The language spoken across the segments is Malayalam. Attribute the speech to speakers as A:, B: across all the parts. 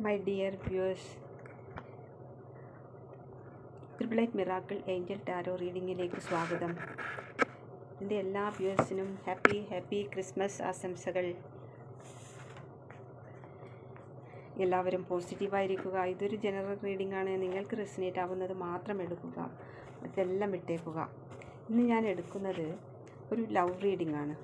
A: My dear viewers, triple eight miracle angel tarot റീഡിങ്ങിലേക്ക് സ്വാഗതം. എൻ്റെ എല്ലാ വ്യൂവേഴ്സിനും ഹാപ്പി ക്രിസ്മസ് ആശംസകൾ. എല്ലാവരും പോസിറ്റീവായിരിക്കുക. ഇതൊരു ജനറൽ റീഡിംഗ് ആണ്. നിങ്ങൾക്ക് റെസിനേറ്റ് ആവുന്നത് മാത്രം എടുക്കുക, മറ്റെല്ലാം വിട്ടേക്കുക. ഇന്ന് ഞാൻ എടുക്കുന്നത് ഒരു ലവ് റീഡിംഗ് ആണ്.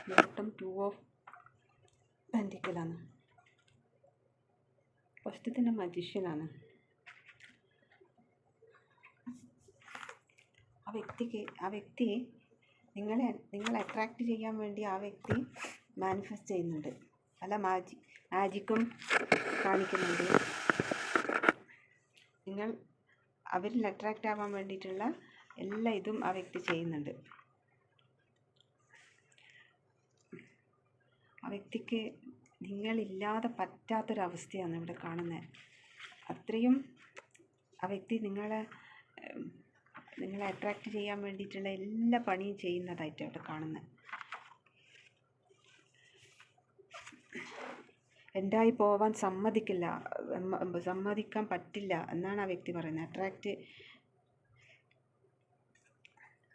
A: ബോട്ടം 2 ഓഫ് പെൻറ്റിക്കിളാണ്. ഫസ്റ്റത്തെ മജീഷ്യനാണ്. ആ വ്യക്തി നിങ്ങളെ അട്രാക്റ്റ് ചെയ്യാൻ വേണ്ടി ആ വ്യക്തി മാനിഫെസ്റ്റ് ചെയ്യുന്നുണ്ട്. പല മാജിക്കും കാണിക്കുന്നുണ്ട്. നിങ്ങൾ അവരിൽ അട്രാക്റ്റ് ആവാൻ വേണ്ടിയിട്ടുള്ള എല്ലാ ഇതും ആ വ്യക്തി ചെയ്യുന്നുണ്ട്. ആ വ്യക്തിക്ക് നിങ്ങളില്ലാതെ പറ്റാത്തൊരവസ്ഥയാണ് ഇവിടെ കാണുന്നത്. അത്രയും ആ വ്യക്തി നിങ്ങളെ അട്രാക്റ്റ് ചെയ്യാൻ വേണ്ടിയിട്ടുള്ള എല്ലാ പണിയും ചെയ്യുന്നതായിട്ട് അവിടെ കാണുന്നത്. എൻ്റായി പോവാൻ സമ്മതിക്കാൻ പറ്റില്ല എന്നാണ് ആ വ്യക്തി പറയുന്നത്.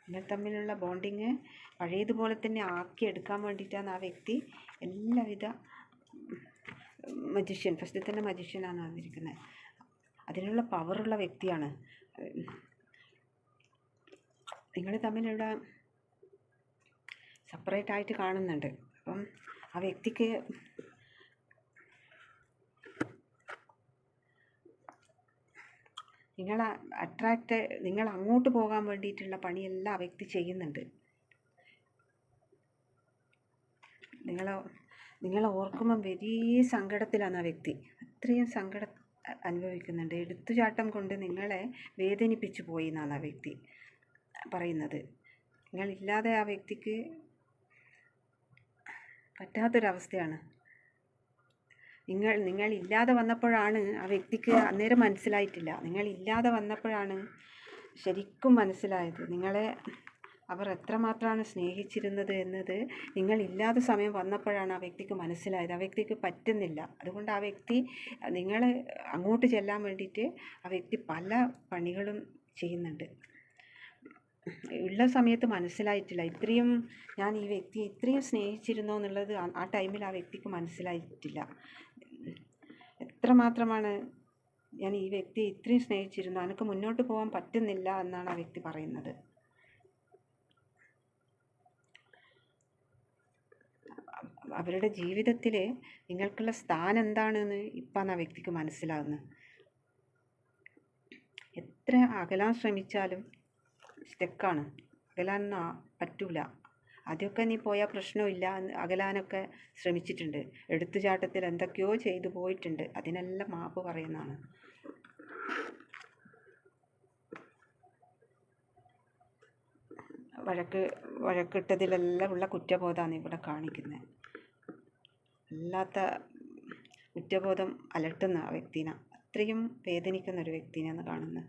A: നിങ്ങൾ തമ്മിലുള്ള ബോണ്ടിങ് പഴയതുപോലെ തന്നെ ആക്കിയെടുക്കാൻ വേണ്ടിയിട്ടാണ് ആ വ്യക്തി എല്ലാവിധ ഫസ്റ്റ് തന്നെ മജീഷ്യനാണ് വന്നിരിക്കുന്നത്. അതിനുള്ള പവറുള്ള വ്യക്തിയാണ്. നിങ്ങൾ തമ്മിലുള്ള സെപ്പറേറ്റ് ആയിട്ട് കാണുന്നുണ്ട്. അപ്പം ആ വ്യക്തിക്ക് നിങ്ങൾ അങ്ങോട്ട് പോകാൻ വേണ്ടിയിട്ടുള്ള പണിയെല്ലാം ആ വ്യക്തി ചെയ്യുന്നുണ്ട്. നിങ്ങളെ ഓർക്കുമ്പം വലിയ സങ്കടത്തിലാണ് ആ വ്യക്തി. അത്രയും സങ്കടം അനുഭവിക്കുന്നുണ്ട്. എടുത്തുചാട്ടം കൊണ്ട് നിങ്ങളെ വേദനിപ്പിച്ചു പോയി എന്നാണ് ആ വ്യക്തി പറയുന്നത്. നിങ്ങളില്ലാതെ ആ വ്യക്തിക്ക് പറ്റാത്തൊരവസ്ഥയാണ്. നിങ്ങളില്ലാതെ വന്നപ്പോഴാണ് ആ വ്യക്തിക്ക് അന്നേരം മനസ്സിലായിട്ടില്ല. നിങ്ങളില്ലാതെ വന്നപ്പോഴാണ് ശരിക്കും മനസ്സിലായത് നിങ്ങളെ അവർ എത്രമാത്രമാണ് സ്നേഹിച്ചിരുന്നത് എന്നത്. നിങ്ങളില്ലാത്ത സമയം വന്നപ്പോഴാണ് ആ വ്യക്തിക്ക് മനസ്സിലായത്. ആ വ്യക്തിക്ക് പറ്റുന്നില്ല. അതുകൊണ്ട് ആ വ്യക്തി നിങ്ങളെ അങ്ങോട്ട് ചെല്ലാൻ വേണ്ടിയിട്ട് ആ വ്യക്തി പല പണികളും ചെയ്യുന്നുണ്ട്. ഉള്ള സമയത്ത് മനസ്സിലായിട്ടില്ല. ഞാൻ ഈ വ്യക്തിയെ ഇത്രയും സ്നേഹിച്ചിരുന്നോ എന്നുള്ളത് ആ ടൈമിൽ ആ വ്യക്തിക്ക് മനസ്സിലായിട്ടില്ല. എത്രമാത്രമാണ് ഞാൻ ഈ വ്യക്തിയെ ഇത്രയും സ്നേഹിച്ചിരുന്നു, എനിക്ക് മുന്നോട്ട് പോകാൻ പറ്റുന്നില്ല എന്നാണ് ആ വ്യക്തി പറയുന്നത്. അവരുടെ ജീവിതത്തിൽ നിങ്ങൾക്കുള്ള സ്ഥാനം എന്താണെന്ന് ഇപ്പം ആ വ്യക്തിക്ക് മനസ്സിലാകുന്നത്. എത്ര അകലാൻ ശ്രമിച്ചാലും സ്റ്റക്കാണ്. അകലാനൊന്നും പറ്റൂല. ആദ്യമൊക്കെ നീ പോയാൽ പ്രശ്നമില്ല, അകലാനൊക്കെ ശ്രമിച്ചിട്ടുണ്ട്. എടുത്തുചാട്ടത്തിൽ എന്തൊക്കെയോ ചെയ്തു പോയിട്ടുണ്ട്. അതിനെല്ലാം മാപ്പ് പറയുന്നതാണ്. വഴക്കിട്ടതിലെല്ലാം ഉള്ള കുറ്റബോധമാണ് ഇവിടെ കാണിക്കുന്നത്. അല്ലാത്ത കുറ്റബോധം അലട്ടുന്ന ആ വ്യക്തിനെ, അത്രയും വേദനിക്കുന്ന ഒരു വ്യക്തിനെയാണ് കാണുന്നത്.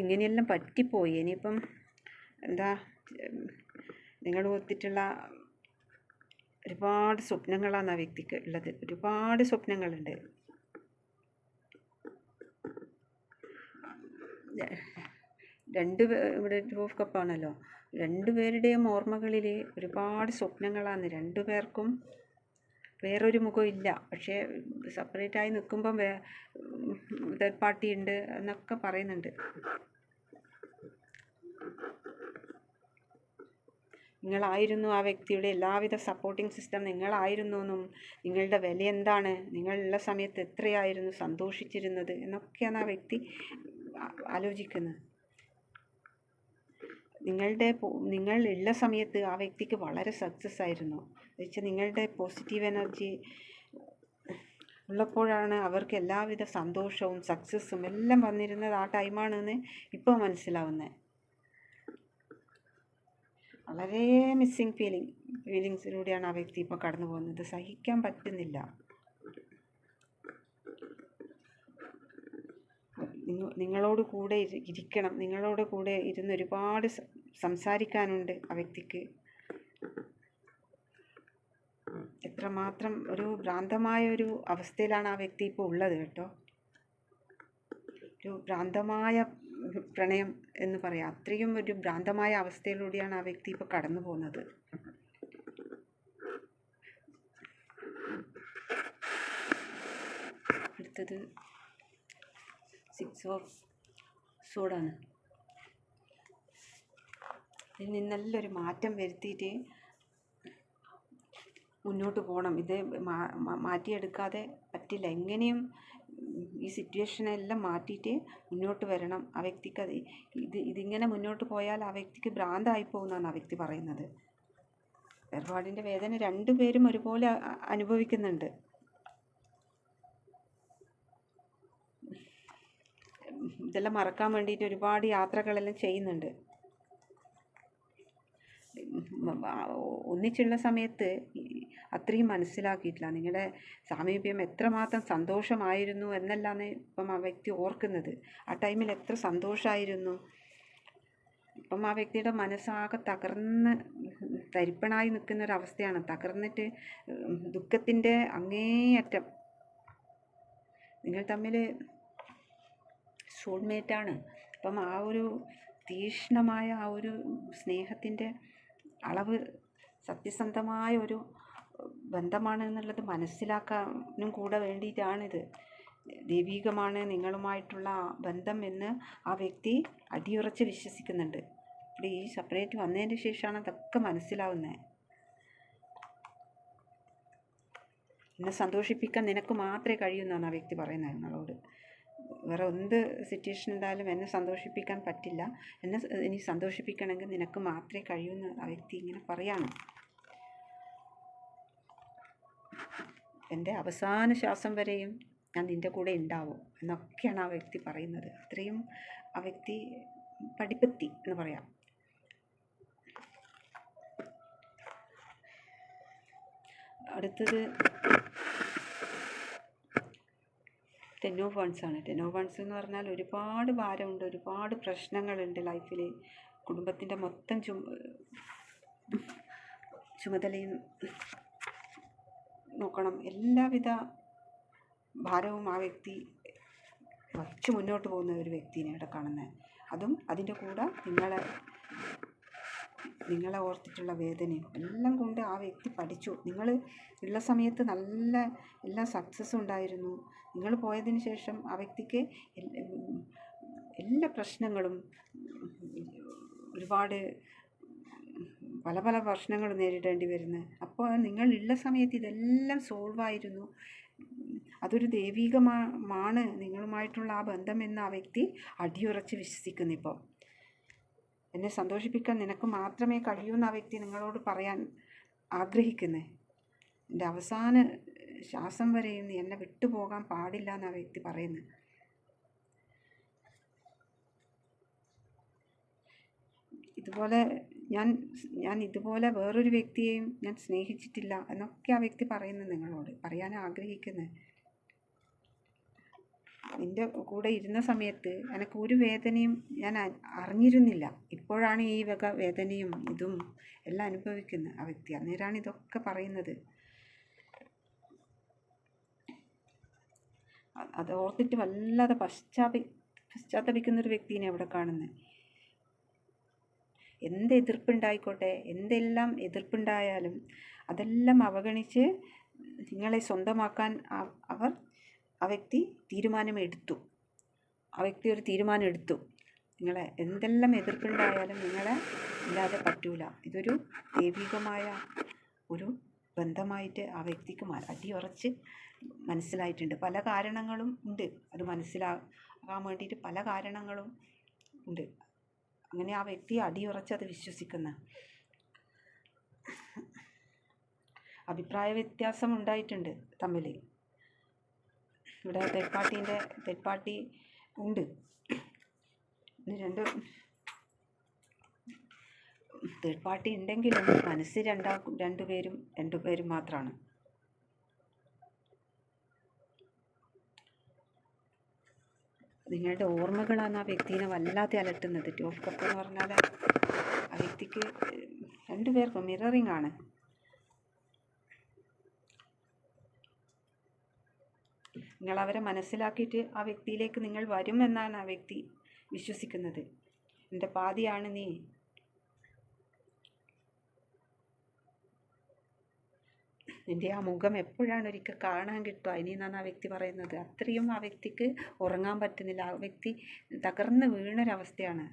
A: ഇങ്ങനെയെല്ലാം പറ്റിപ്പോയി. ഇനിയിപ്പം എന്താ, നിങ്ങൾ ഒത്തിട്ടുള്ള ഒരുപാട് സ്വപ്നങ്ങളാണ് ആ വ്യക്തിക്ക് ഉള്ളത്. ഒരുപാട് സ്വപ്നങ്ങളുണ്ട്. ഇവിടെ 2 ഓഫ് കപ്പാണല്ലോ. രണ്ടുപേരുടെയും ഓർമ്മകളിൽ ഒരുപാട് സ്വപ്നങ്ങളാണ്. രണ്ടുപേർക്കും വേറൊരു മുഖം ഇല്ല. പക്ഷേ സെപ്പറേറ്റായി നിൽക്കുമ്പം തേർഡ് പാർട്ടി ഉണ്ട് എന്നൊക്കെ പറയുന്നുണ്ട്. നിങ്ങളായിരുന്നു ആ വ്യക്തിയുടെ എല്ലാവിധ സപ്പോർട്ടിംഗ് സിസ്റ്റം. നിങ്ങളായിരുന്നു എന്നും നിങ്ങളുടെ വില എന്താണ്, നിങ്ങളുള്ള സമയത്ത് എത്രയായിരുന്നു സന്തോഷിച്ചിരുന്നത് എന്നൊക്കെയാണ് ആ വ്യക്തി ആലോചിക്കുന്നത്. നിങ്ങൾ ഉള്ള സമയത്ത് ആ വ്യക്തിക്ക് വളരെ സക്സസ് ആയിരുന്നു. എന്നുവെച്ചാൽ നിങ്ങളുടെ പോസിറ്റീവ് എനർജി ഉള്ളപ്പോഴാണ് അവർക്ക് എല്ലാവിധ സന്തോഷവും സക്സസ്സും എല്ലാം വന്നിരുന്നത്. ആ ടൈമാണെന്ന് ഇപ്പോൾ മനസ്സിലാവുന്നത്. വളരെ മിസ്സിങ് ഫീലിങ്സിലൂടെയാണ് ആ വ്യക്തി ഇപ്പോൾ കടന്നു പോകുന്നത്. സഹിക്കാൻ പറ്റുന്നില്ല. നിങ്ങളോട് കൂടെ ഇരിക്കണം, നിങ്ങളോട് കൂടെ ഇരുന്ന് ഒരുപാട് സംസാരിക്കാനുണ്ട് ആ വ്യക്തിക്ക്. എത്രമാത്രം ഒരു ഭ്രാന്തമായ ഒരു അവസ്ഥയിലാണ് ആ വ്യക്തി ഇപ്പോൾ ഉള്ളത് കേട്ടോ. ഒരു ഭ്രാന്തമായ പ്രണയം എന്ന് പറയാം. അത്രയും ഒരു ഭ്രാന്തമായ അവസ്ഥയിലൂടെയാണ് ആ വ്യക്തി ഇപ്പോൾ കടന്നു പോകുന്നത്. അടുത്തത് 6 ഓഫ് സോഡാണ്. ഇതിൽ നിന്നെല്ലാം മാറ്റം വരുത്തിയിട്ട് മുന്നോട്ട് പോകണം. ഇത് മാറ്റിയെടുക്കാതെ പറ്റില്ല. എങ്ങനെയും ഈ സിറ്റുവേഷനെല്ലാം മാറ്റിയിട്ട് മുന്നോട്ട് വരണം. ആ വ്യക്തിക്ക് ഇതിങ്ങനെ മുന്നോട്ട് പോയാൽ ആ വ്യക്തിക്ക് ഭ്രാന്തായി പോകുന്നതാണ് ആ വ്യക്തി പറയുന്നത്. വേർപാടിൻ്റെ വേദന രണ്ടുപേരും ഒരുപോലെ അനുഭവിക്കുന്നുണ്ട്. ഇതെല്ലാം മറക്കാൻ വേണ്ടിയിട്ട് ഒരുപാട് യാത്രകളെല്ലാം ചെയ്യുന്നുണ്ട്. ഒന്നിച്ചുള്ള സമയത്ത് അത്രയും മനസ്സിലാക്കിയിട്ടില്ല. നിങ്ങളുടെ സാമീപ്യം എത്രമാത്രം സന്തോഷമായിരുന്നു എന്നല്ലാന്ന് ഇപ്പം ആ വ്യക്തി ഓർക്കുന്നത്. ആ ടൈമിൽ എത്ര സന്തോഷമായിരുന്നു. ഇപ്പം ആ വ്യക്തിയുടെ മനസ്സാകെ തകർന്ന് തരിപ്പണായി നിൽക്കുന്ന ഒരവസ്ഥയാണ്. തകർന്നിട്ട് ദുഃഖത്തിൻ്റെ അങ്ങേയറ്റം. നിങ്ങൾ തമ്മിൽ സോൾമേറ്റാണ്. അപ്പം ആ ഒരു തീക്ഷ്ണമായ ആ ഒരു സ്നേഹത്തിൻ്റെ അളവ് സത്യസന്ധമായ ഒരു ബന്ധമാണ് എന്നുള്ളത് മനസ്സിലാക്കാനും കൂടെ വേണ്ടിയിട്ടാണിത്. ദൈവികമാണ് നിങ്ങളുമായിട്ടുള്ള ബന്ധം എന്ന് ആ വ്യക്തി അടിയുറച്ച് വിശ്വസിക്കുന്നുണ്ട്. ഇവിടെ ഈ സെപ്പറേറ്റ് വന്നതിന് ശേഷമാണ് അതൊക്കെ മനസ്സിലാവുന്നത്. എന്നെ സന്തോഷിപ്പിക്കാൻ നിനക്ക് മാത്രമേ കഴിയൂ എന്നാണ് ആ വ്യക്തി പറയുന്നത് നിങ്ങളോട്. വേറെ എന്ത് സിറ്റുവേഷൻ ഉണ്ടായാലും എന്നെ സന്തോഷിപ്പിക്കാൻ പറ്റില്ല. എന്നെ ഇനി സന്തോഷിപ്പിക്കണമെങ്കിൽ നിനക്ക് മാത്രമേ കഴിയൂ എന്ന് ആ വ്യക്തി ഇങ്ങനെ പറയാണ്. എൻ്റെ അവസാന ശ്വാസം വരെയും ഞാൻ നിൻ്റെ കൂടെ ഉണ്ടാവും എന്നൊക്കെയാണ് ആ വ്യക്തി പറയുന്നത്. അത്രയും ആ വ്യക്തി പടിപ്പത്തി എന്ന് പറയാം. അടുത്തത് 10 ഓഫ് വൺസ് ആണ്. 10 ഓഫ് വൺസ് എന്ന് പറഞ്ഞാൽ ഒരുപാട് ഭാരമുണ്ട്, ഒരുപാട് പ്രശ്നങ്ങളുണ്ട് ലൈഫിൽ. കുടുംബത്തിൻ്റെ മൊത്തം ചുമതലയും നോക്കണം. എല്ലാവിധ ഭാരവും ആ വ്യക്തി വച്ച് മുന്നോട്ട് പോകുന്ന ഒരു വ്യക്തിനെ ഇവിടെ കാണുന്നത്. അതും അതിൻ്റെ കൂടെ നിങ്ങളെ ഓർത്തിട്ടുള്ള വേദനയും എല്ലാം കൊണ്ട് ആ വ്യക്തി പഠിച്ചു. നിങ്ങൾ ഉള്ള സമയത്ത് നല്ല എല്ലാ സക്സസ്സും ഉണ്ടായിരുന്നു. നിങ്ങൾ പോയതിന് ശേഷം ആ വ്യക്തിക്ക് എല്ലാ പ്രശ്നങ്ങളും ഒരുപാട് പല പല പ്രശ്നങ്ങൾ നേരിടേണ്ടി വരുന്നത്. അപ്പോൾ നിങ്ങളുള്ള സമയത്ത് ഇതെല്ലാം സോൾവായിരുന്നു. അതൊരു ദൈവികമാണ് നിങ്ങളുമായിട്ടുള്ള ആ ബന്ധമെന്ന് ആ വ്യക്തി അടിയുറച്ച് വിശ്വസിക്കുന്നു. ഇപ്പോൾ എന്നെ സന്തോഷിപ്പിക്കാൻ നിനക്ക് മാത്രമേ കഴിയൂ എന്ന് ആ വ്യക്തി നിങ്ങളോട് പറയാൻ ആഗ്രഹിക്കുന്നത്. എൻ്റെ അവസാന ശ്വാസം വരെയും നീ എന്നെ വിട്ടുപോകാൻ പാടില്ല എന്ന് ആ വ്യക്തി പറയുന്നത്. ഇതുപോലെ ഞാൻ ഇതുപോലെ വേറൊരു വ്യക്തിയെയും ഞാൻ സ്നേഹിച്ചിട്ടില്ല എന്നൊക്കെ ആ വ്യക്തി പറയുന്നത് നിങ്ങളോട് പറയാൻ ആഗ്രഹിക്കുന്നത്. നിൻ്റെ കൂടെ ഇരുന്ന സമയത്ത് എനിക്ക് ഒരു വേദനയും ഞാൻ അറിഞ്ഞിരുന്നില്ല. ഇപ്പോഴാണ് ഈ വക വേദനയും ഇതും എല്ലാം അനുഭവിക്കുന്നത് ആ വ്യക്തി. അന്നേരമാണ് ഇതൊക്കെ പറയുന്നത്. അത് ഓർത്തിട്ട് വല്ലാതെ പശ്ചാത്തപിക്കുന്നൊരു വ്യക്തിനെ അവിടെ കാണുന്നത്. എന്ത് എതിർപ്പുണ്ടായിക്കോട്ടെ, എന്തെല്ലാം എതിർപ്പുണ്ടായാലും അതെല്ലാം അവഗണിച്ച് നിങ്ങളെ സ്വന്തമാക്കാൻ ആ വ്യക്തി തീരുമാനമെടുത്തു. ആ വ്യക്തി ഒരു തീരുമാനം എടുത്തു. നിങ്ങളെ എന്തെല്ലാം എതിർപ്പുണ്ടായാലും നിങ്ങളെ ഇല്ലാതെ പറ്റൂല. ഇതൊരു ദൈവികമായ ഒരു ബന്ധമായിട്ട് ആ വ്യക്തിക്ക് അടിയുറച്ച് മനസ്സിലായിട്ടുണ്ട്. പല കാരണങ്ങളും ഉണ്ട്, അത് മനസ്സിലാകാൻ വേണ്ടിയിട്ട് പല കാരണങ്ങളും ഉണ്ട്. അങ്ങനെ ആ വ്യക്തി അടിയുറച്ച് അത് വിശ്വസിക്കുന്ന. അഭിപ്രായ വ്യത്യാസം ഉണ്ടായിട്ടുണ്ട് തമ്മിൽ. ഇവിടെ തേർഡ് പാർട്ടി ഉണ്ട്. തേർഡ് പാർട്ടി ഉണ്ടെങ്കിലും മനസ്സ് രണ്ടുപേരും മാത്രമാണ്. നിങ്ങളുടെ ഓർമ്മകളാണ് ആ വ്യക്തിനെ വല്ലാതെ അലട്ടുന്നത്. 2 ഓഫ് കപ്പ് എന്ന് പറഞ്ഞാൽ ആ വ്യക്തിക്ക് രണ്ടുപേർക്കും മിററിങ് ആണ്. നിങ്ങൾ അവരെ മനസ്സിലാക്കിയിട്ട് ആ വ്യക്തിയിലേക്ക് നിങ്ങൾ വരുമെന്നാണ് ആ വ്യക്തി വിശ്വസിക്കുന്നത്. എൻ്റെ പാതിയാണ് നീ. നിൻ്റെ ആ മുഖം എപ്പോഴാണ് ഒരിക്കൽ കാണാൻ കിട്ടുക ഇനിയെന്നാണ് ആ വ്യക്തി പറയുന്നത്. അത്രയും ആ വ്യക്തിക്ക് ഉറങ്ങാൻ പറ്റുന്നില്ല. ആ വ്യക്തി തകർന്ന് വീണൊരവസ്ഥയാണ്.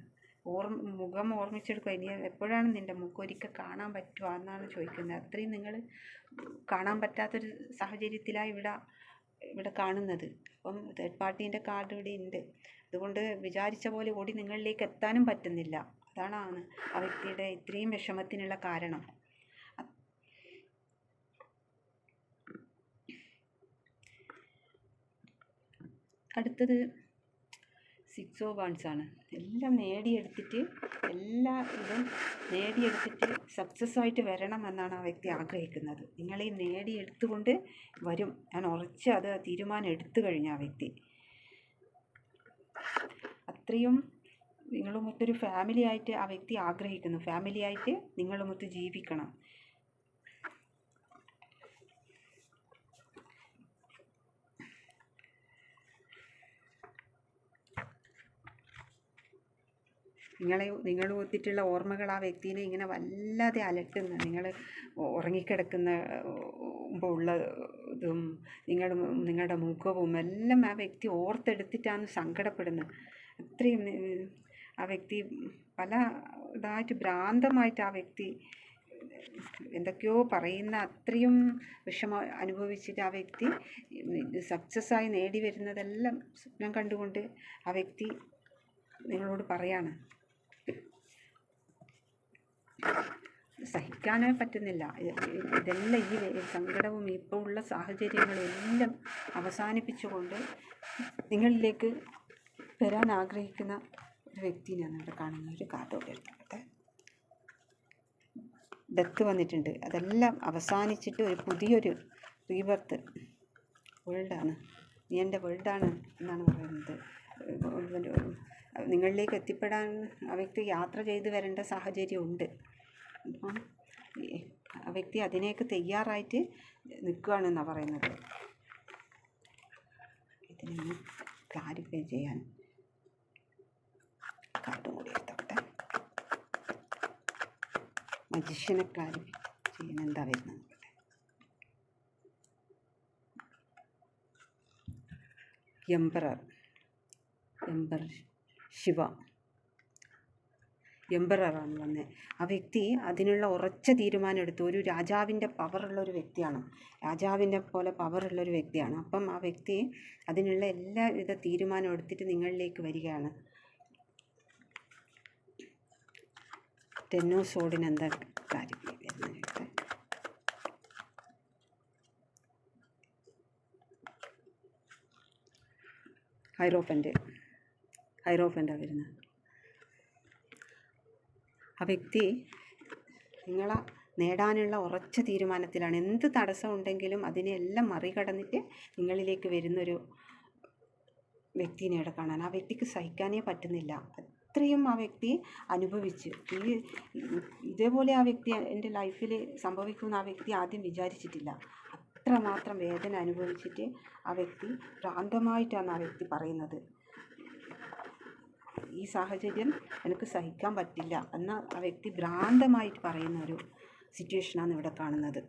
A: മുഖം ഓർമ്മിച്ചെടുക്കുക. ഇനി എപ്പോഴാണ് നിൻ്റെ മുഖം ഒരിക്കൽ കാണാൻ പറ്റുക എന്നാണ് ചോദിക്കുന്നത്. അത്രയും നിങ്ങൾ കാണാൻ പറ്റാത്തൊരു സാഹചര്യത്തിലാണ് ഇവിടെ കാണുന്നത്. അപ്പം തേർഡ് പാർട്ടീൻ്റെ കാർഡ് ഇവിടെ ഉണ്ട്. അതുകൊണ്ട് വിചാരിച്ച പോലെ ഓടി നിങ്ങളിലേക്ക് എത്താനും പറ്റുന്നില്ല. അതാണ് ആ വ്യക്തിയുടെ ഇത്രയും വിഷമത്തിനുള്ള കാരണം. അടുത്തത് 6 ഓഫ് വാൻഡ്സ് ആണ്. എല്ലാം നേടിയെടുത്തിട്ട് സക്സസ് ആയിട്ട് വരണം എന്നാണ് ആ വ്യക്തി ആഗ്രഹിക്കുന്നത്. നിങ്ങളീ നേടിയെടുത്തുകൊണ്ട് വരും. ഞാൻ ഉറച്ച് അത് തീരുമാനം എടുത്തു കഴിഞ്ഞ ആ വ്യക്തി അത്രയും നിങ്ങളുമൊത്തൊരു ഫാമിലി ആയിട്ട് ആ വ്യക്തി ആഗ്രഹിക്കുന്നു. ഫാമിലി ആയിട്ട് നിങ്ങളുമൊത്ത് ജീവിക്കണം. നിങ്ങൾ ഒത്തിട്ടുള്ള ഓർമ്മകൾ ആ വ്യക്തിനെ ഇങ്ങനെ വല്ലാതെ അലട്ടുന്നു. നിങ്ങൾ ഉറങ്ങിക്കിടക്കുമ്പോൾ ഉള്ള ഇതും നിങ്ങളുടെ മുഖവും എല്ലാം ആ വ്യക്തി ഓർത്തെടുത്തിട്ടാണ് സങ്കടപ്പെടുന്നത്. അത്രയും ആ വ്യക്തി പല ഇതായിട്ട് ഭ്രാന്തമായിട്ട് ആ വ്യക്തി എന്തൊക്കെയോ പറയുന്ന അത്രയും വിഷമം അനുഭവിച്ചിട്ട് ആ വ്യക്തി സക്സസ്സായി നേടി വരുന്നതെല്ലാം സ്വപ്നം കണ്ടുകൊണ്ട് ആ വ്യക്തി നിങ്ങളോട് പറയാണ്. സഹിക്കാനേ പറ്റുന്നില്ല. ഇതെല്ലാം ഈ സങ്കടവും ഇപ്പോൾ ഉള്ള സാഹചര്യങ്ങളെല്ലാം അവസാനിപ്പിച്ചുകൊണ്ട് നിങ്ങളിലേക്ക് വരാൻ ആഗ്രഹിക്കുന്ന ഒരു വ്യക്തിനെയാണ് ഇവിടെ കാണുന്ന. ഒരു കാർഡോടെ എടുത്തിട്ട് ഡെത്ത് വന്നിട്ടുണ്ട്. അതെല്ലാം അവസാനിച്ചിട്ട് ഒരു പുതിയൊരു റീബർത്ത് വേൾഡാണ്. നീ എൻ്റെ വേൾഡാണ് എന്നാണ് പറയുന്നത്. നിങ്ങളിലേക്ക് എത്തിപ്പെടാൻ ആ വ്യക്തി യാത്ര ചെയ്ത് വരേണ്ട സാഹചര്യമുണ്ട്. അപ്പം ആ വ്യക്തി അതിനേക്ക് തയ്യാറായിട്ട് നിൽക്കുകയാണെന്നാണ് പറയുന്നത്. ഇതിനൊന്ന് ക്ലാരിഫൈ ചെയ്യാൻ കാർഡും കൂടി എടുത്തോട്ടെ. മജിഷ്യനെ ക്ലാരിഫൈ ചെയ്യാൻ എന്താ വരുന്നത്? എംപറർ ശിവ എംപററാണ് വന്നത്. ആ വ്യക്തി അതിനുള്ള ഉറച്ച തീരുമാനം എടുത്തു. ഒരു രാജാവിൻ്റെ പവറുള്ള ഒരു വ്യക്തിയാണ്. രാജാവിൻ്റെ പോലെ പവറുള്ളൊരു വ്യക്തിയാണ്. അപ്പം ആ വ്യക്തി അതിനുള്ള എല്ലാവിധ തീരുമാനം എടുത്തിട്ട് നിങ്ങളിലേക്ക് വരികയാണ്. 10 ഓഫ് സോർഡിന് എന്താ കാര്യം വരുന്നത്? ഹൈറോഫൻ്റാണ് വരുന്നത്. ആ വ്യക്തി നിങ്ങളെ നേടാനുള്ള ഉറച്ച തീരുമാനത്തിലാണ്. എന്ത് തടസ്സം ഉണ്ടെങ്കിലും അതിനെല്ലാം മറികടന്നിട്ട് നിങ്ങളിലേക്ക് വരുന്നൊരു വ്യക്തിനെ ഇവിടെ കാണാൻ. ആ വ്യക്തിക്ക് സഹിക്കാനേ പറ്റുന്നില്ല. അത്രയും ആ വ്യക്തി അനുഭവിച്ച് ഇതേപോലെ ആ വ്യക്തി എൻ്റെ ലൈഫിൽ സംഭവിക്കുമെന്ന് ആ വ്യക്തി ആദ്യം വിചാരിച്ചിട്ടില്ല. അത്രമാത്രം വേദന അനുഭവിച്ചിട്ട് ആ വ്യക്തി ഭ്രാന്തമായിട്ടാണ് ആ വ്യക്തി പറയുന്നത്. ഈ സാഹചര്യം എനിക്ക് സഹിക്കാൻ പറ്റില്ല എന്ന ആ വ്യക്തി ഭ്രാന്തമായിട്ട് പറയുന്ന ഒരു സിറ്റുവേഷനാണ് ഇവിടെ കാണുന്നത്.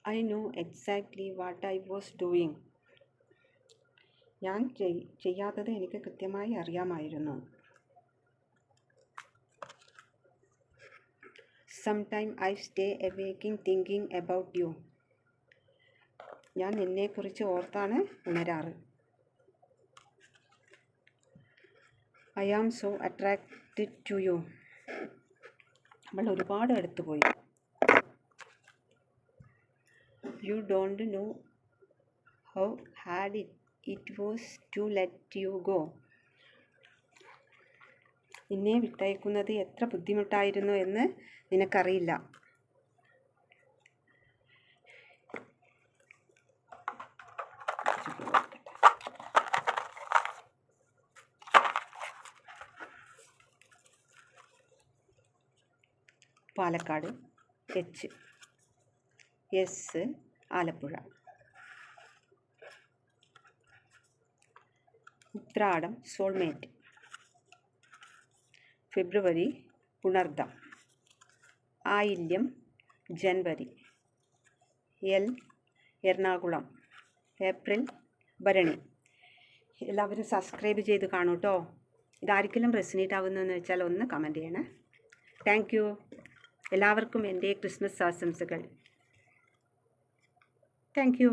A: I know exactly what I was doing. ഞാൻ ചെയ്യാത്തത് എനിക്ക് കൃത്യമായി അറിയാമായിരുന്നു. Sometimes I stay awake thinking about you. ഞാൻ നിന്നെക്കുറിച്ച് ഓർത്താണ് ഉണരാറ്. I am so attracted to you. നമ്മൾ ഒരുപാട് അടുത്ത് പോയി. You don't know how hard it was to let you go. നിന്നെ വിട്ടയക്കുന്നത് എത്ര ബുദ്ധിമുട്ടായിരുന്നു എന്ന് നിനക്കറിയില്ല. Palakkad, H, S Alappuzha. Uthradam soulmate. ഫെബ്രുവരി പുണർദം. ആയില്യം ജനുവരി. എൽ എറണാകുളം. ഏപ്രിൽ ഭരണി. എല്ലാവരും സബ്സ്ക്രൈബ് ചെയ്ത് കാണൂ കേട്ടോ. ഇതാർക്കെങ്കിലും റെസിനേറ്റ് ആവുന്നതെന്ന് വെച്ചാൽ ഒന്ന് കമൻറ്റ് ചെയ്യണേ. Thank you. എല്ലാവർക്കും എൻ്റെ ക്രിസ്മസ് ആശംസകൾ. Thank you.